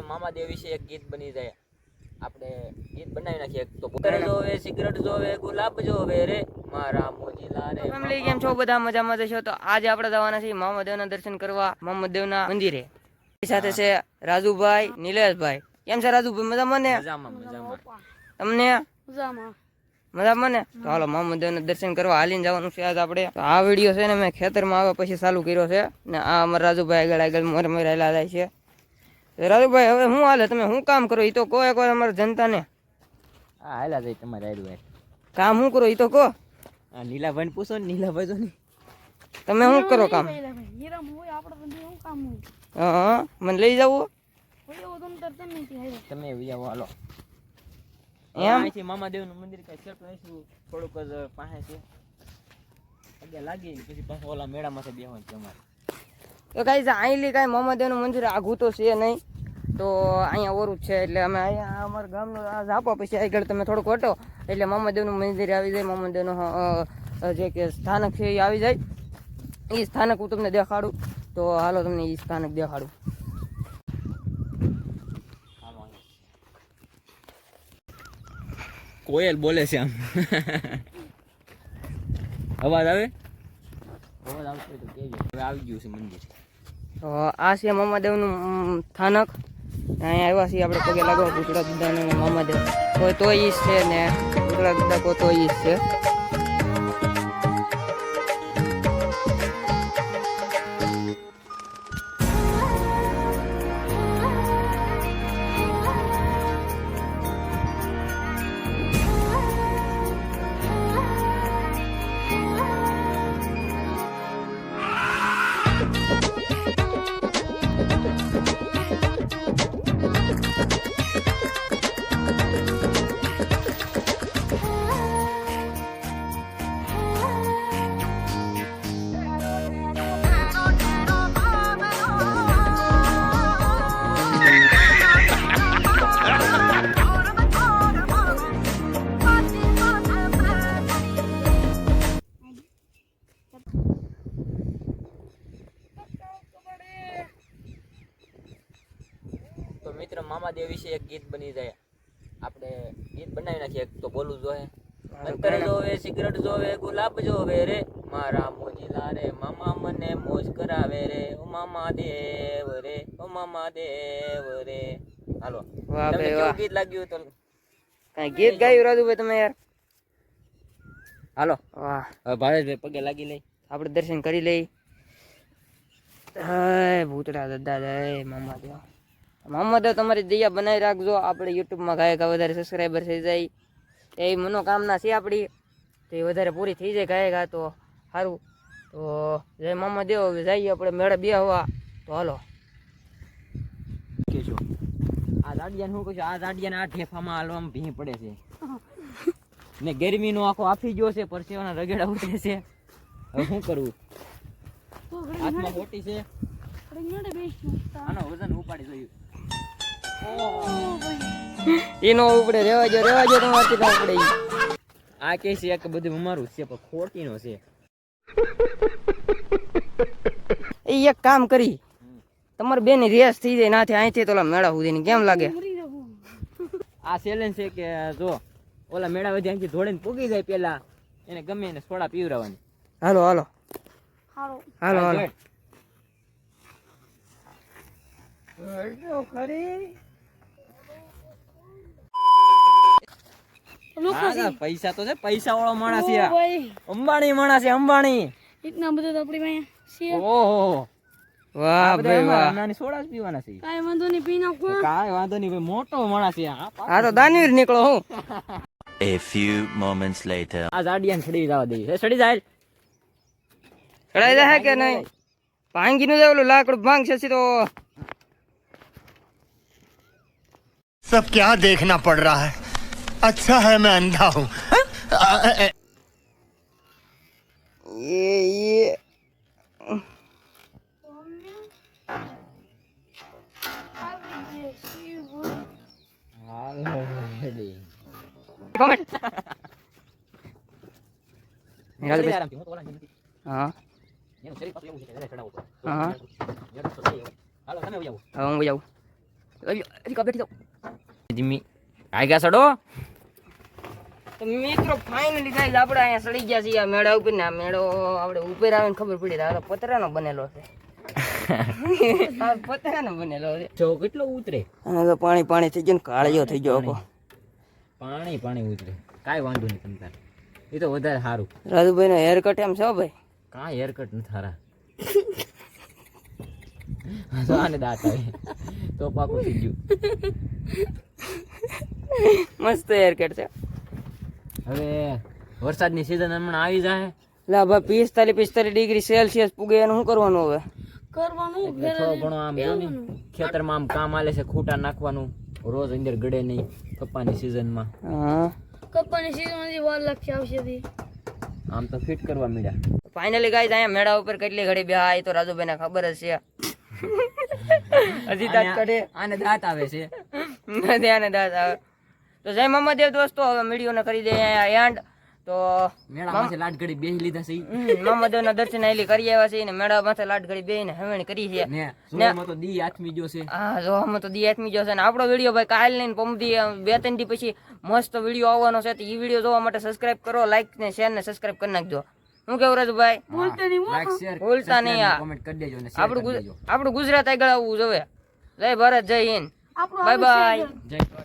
મામા દેવ વિશે એક ગીત બની જાય. આપણે ગીત બનાવી નાખીએ. તો બોતલ જોવે, સિગરેટ જોવે, ગુલાબ જોવે રે મારા મોજીલા રે. ફેમિલી કેમ છો? બધા મજામાં છો? તો આજે આપણે જવાના છીએ મામા દેવના દર્શન કરવા મોહમ્મદ દેવના મંદિરે. સાથે છે રાજુભાઈ, નિલેશભાઈ. કેમ છે રાજુભાઈ? મજામાં ને? મજામાં. તમને મજામાં ને? તો હાલો મોહમ્મદ દેવના દર્શન કરવા હાલીને જવાનું છે આજ આપણે. આ વિડીયો છે ને મેં ખેતરમાં આવ્યા પછી ચાલુ કર્યો છે ને આ અમારા રાજુભાઈ આગળ મરેલા જાય છે. રાજુભાઈ હવે શું હાલે? તમે શું કામ કરો? એ તો કહો એકવાર અમારા જનતાને. હા હાલા જાય તમારે રાજુભાઈ. કામ શું કરો એ તો કહો. નીલાભાઈ પૂછો ને, નીલાભાઈ તો નહીં. તમે શું કરો કામ? હા મને લઈ જવું. તમે વિજાવો હાલો. એમ મામા દેવ નું મંદિર કઈ સેટ નાખ્યું થોડુંક જ પાસે છે. પગે લાગી પછી પાછા ઓલા મેળામાં બેહવાનું છે અમારે. તો કઈ છે અહીંલી કાંઈ મોહમ્મદેવનું મંદિર આઘું તો છે નહીં, તો અહીંયા ઓરું જ છે. એટલે અમે અહીંયા અમારા ગામનો આ ઝાપો પછી આગળ તમે થોડુંક હટો એટલે મોહમ્મદેવનું મંદિર આવી જાય. મોહમ્મદેવનું જે કે સ્થાનક છે એ આવી જાય. એ સ્થાનક હું તમને દેખાડું. તો હાલો તમને એ સ્થાનક દેખાડું. કોયલ બોલે છે આમ. અવાજ આવે? અવાજ આવતો હોય તો કહેજો. હવે આવી ગયું છે મંદિર. તો આ છે મોહમ્મદેવનું સ્થાનક. અહીંયા આવ્યા છીએ આપણે પગે લાગો ભૂતળા દાદા મોહમ્મદેવ કોઈ તો ઈ છે ને ભૂતળા દાદા કોઈ તો ઈ છે. મિત્ર મામા દેવ વિશે એક ગીત બની જાય. આપણે ગીત બનાવી નાખીએ. તો બોલવું જોઈએ. અંતર જોવે, સિગરેટ જોવે, ગુલાબ જોવે રે મારા મોજીલા રે મામા મને મોજ કરાવે રે ઓ મામા દેવ રે ઓ મામા દેવ રે. હાલો વાહ તમને ભાઈ કેવું વાહ. ગીત લાગ્યું? તો કઈ ગીત ગાયું રાજુભાઈ તમે યાર? હાલો વાહ. હવે ભાવેશભાઈ પગે લાગી લઈ. આપણે દર્શન કરી લઈ. હે ભૂતળા દાદા જય મામા દેવ. મોહમ્મદ તમારી દયા બનાવી રાખજો. આપણે યુટ્યુબમાં ગાયકા વધારે સબસ્ક્રાઈબર થઈ જાય એ મનોકામના છે આપણી. તો એ વધારે પૂરી થઈ જાય ગાયકા તો સારું. તો જય મામા દેવ. હવે જઈએ આપણે મેળે બે હવા. તો હાલો કેજો આ દાડિયાને શું કહું છું, આ દાડિયાને આ ઢેફામાં હાલવામાં ભીં પડે છે ને ગરમીનો આખો આફી ગયો છે, પરસેવાના રગેડા ઉતરે છે. હવે શું કરવું? હાથમાં મોટી છે, આનો વજન ઉપાડી જોયું. એનો ઉપડે. રેવા જો તમારથી ન ઉપડે. આ કે છે કે બધું અમારું છે પણ ખોટીનો છે. એ એક કામ કરી તમારે બેન રેસ થઈ જાય નાથી અહીંથી તો ઓલા મેળા સુધીની. કેમ લાગે? આ ચેલેન્જ છે કે જો ઓલા મેળા વધી અહીંથી ધોડીને પૂગી જાય પેલા એને ગમે એને સોડા પીવરાવાની. હાલો હાલો હાલો હાલો. પૈસા તો છે, પૈસા વાળો માણસ છે, અંબાણી માણસ છે, અંબાણી. इतना બધું તો આપણી પાસે છે. ઓહો વાહ ભાઈ વાહ. નાની સોડા જ પીવાના છે. કાઈ વાંધો નહીં, પી નાખો. કાઈ વાંધો નહીં ભાઈ, મોટો માણસ છે. આ તો દાનવીર નીકળો હું. A few moments later. આ જાડિયાને છડી જવા દે. છડી જાય. ચડાઈ જાય કે નહીં? ભાંગી નું જાય ઓલું લાકડું ભાંગશે સીધો. सब क्या देखना पड़ रहा है? अच्छा है मैं अंधा हूँ. ये કમેન્ટ. હા હા. હવે હું જાઉં. જીમી આગા સડો તો મિત્રો ફાઇનલી ગાઈસ આપણે અહીંયા સડી ગયા છીએ આ મેળા ઉપર ને આ મેળો આપણે ઉપર આવીને ખબર પડી તો આ તો પતરાનો બનેલો છે આ પતરાનો બનેલો છે જો કેટલો ઉતરે અને તો પાણી પાણી થઈ ગયું ને કાળિયો થઈ ગયો આખો પાણી ઉતરે કાંઈ વાંધો નહીં તમ તાર એ તો વધારે સારું રાજુભાઈ નો હેર કટ એમ છે હો ભાઈ કાંઈ હેરકટ નથી સારા તો આને દાંત આવે તો પાકું થઈ ગયું મસ્ત હેર કટ છે હવે વરસાદની સિઝન હમણાં આવી જાય લા ભાઈ 45 ડિગ્રી સેલ્સિયસ પૂગે એનું શું કરવાનું હવે કરવાનું એટલે થોડો ઘણો આમ જો ને ખેતરમાં આમ કામ આલે છે ખૂટા નાખવાનું રોજ અંદર ગળે નહીં કપ્પાની સિઝનમાં હા કપ્પાની સીઝન હજી વાર લાગશે આવશે તી. આમ તો ફિટ કરવા મળ્યા ફાઇનલી ગાઈસ અહીંયા મેળા ઉપર કેટલી ઘડી બેહા એ તો રાજુભાઈને ખબર જ છે હજી દાંત કાઢે આને દાંત આવે છે ધ્યાને દાંત આવે તો જય મામાદેવ દોસ્તો હવે મીડિયોને કરી દે અહીંયા એન્ડ તો મેળામાં લાટ ઘડી બેહી લીધા છે મામાદેવના દર્શન આઈલી કરી આવ્યા છે ને મેળા માથે લાટ ઘડી બેહીને હવેણી કરી છે ને સુરમાં તો દી આથમી જો છે હા જો અમે તો દી આત્મી જશે ને આપણો વિડીયો ભાઈ કાલ ને પમદી 2-3 દી પછી મસ્ત વિડીયો આવવાનો છે તો એ વિડીયો જોવા માટે સબસ્ક્રાઇબ કરો લાઈક ને શેર ને સબસ્ક્રાઇબ કરી નાખજો હું કેવું રાજુભાઈ લાઈક શેર ભૂલતા નહીં આ. કોમેન્ટ કરી દેજો ને આપણું ગુજરાત આગળ આવવું જોવે જય ભારત જય હિન્દ બાય બાય જય